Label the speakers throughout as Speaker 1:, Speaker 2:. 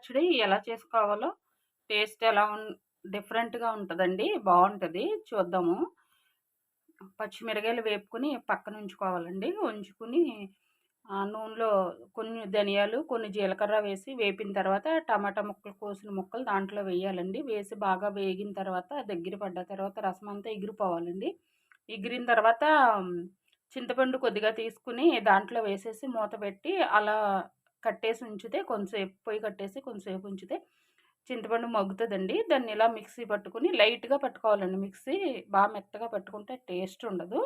Speaker 1: పచ్చడి ఎలా చేసుకోవాలో టేస్ట్ ఎలా డిఫరెంట్‌గా ఉంటదండి. బావుంటది. చూద్దాము. పచ్చిమిరగాయలు వేపుకొని పక్కన ఉంచుకోవాలండి. ఉంచుకొని నూనెలో కొన్ని ధనియాలు, కొన్ని జీలకర్ర వేసి వేపిన తర్వాత టమాటా ముక్కలు కోసిన ముక్కలు దాంట్లో వేయాలండి. వేసి బాగా వేగిన తర్వాత దగ్గర పడ్డ తర్వాత రసమంతా ఎగిరిపోవాలండి. ఎగిరిన తర్వాత చింతపండు కొద్దిగా తీసుకొని దాంట్లో వేసేసి మూత పెట్టి అలా కట్టేసి ఉంచితే కొంతసేపు పొయ్యి కట్టేసి కొంతసేపు ఉంచితే చింతపండు మగ్గుతదండి. దాన్ని ఇలా మిక్సీ పట్టుకొని లైట్‌గా పట్టుకోవాలండి మిక్సీ. మెత్తగా పట్టుకుంటే టేస్ట్ ఉండదు.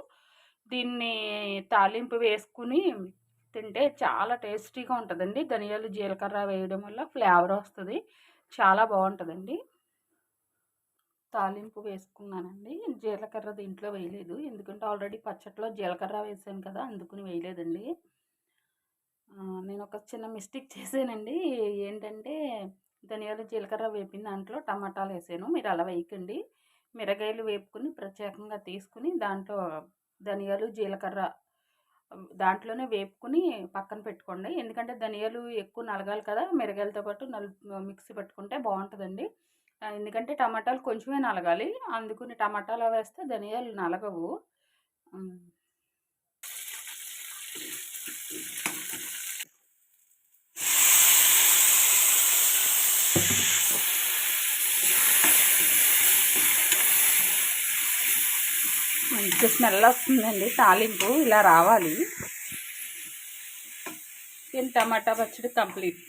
Speaker 1: దీన్ని తాలింపు వేసుకొని తింటే చాలా టేస్టీగా ఉంటదండి. ధనియాలు, జీలకర్ర వేయడం వల్ల ఫ్లేవర్ వస్తది. చాలా బావుంటదండి. తాలింపు వేసుకున్నానండి. జీలకర్ర దీంట్లో వేయలేదు. ఎందుకంటే ఆల్రెడీ పచ్చట్లో జీలకర్ర వేసాను కదా! అందుకని వేయలేదండి. నేనొక చిన్న మిస్టేక్ చేశానండి. ఏంటంటే ధనియాలు, జీలకర్ర వేపిన దాంట్లో టమాటాలేసాను. మీరు అలా వేయకండి. మిరగాయలు వేపుకొని ప్రత్యేకంగా తీసుకొని దాంట్లో ధనియాలు, జీలకర్ర దాంట్లోనే వేపుకొని పక్కన పెట్టుకోండి. ఎందుకంటే ధనియాలు ఎక్కువ నలగాలి కదా! మిరగాయలతో పాటు మిక్సీ పట్టుకుంటే బావుంటదండి. ఎందుకంటే టమాటాలు కొంచెమే నలగాలి. అందుకని టమాటాలు వేస్తే ధనియాలు నలగవు. హ్మ్. మంచి స్మెల్ వస్తుందండి. తాలింపు ఇలా రావాలి. టమాటా పచ్చడి కంప్లీట్.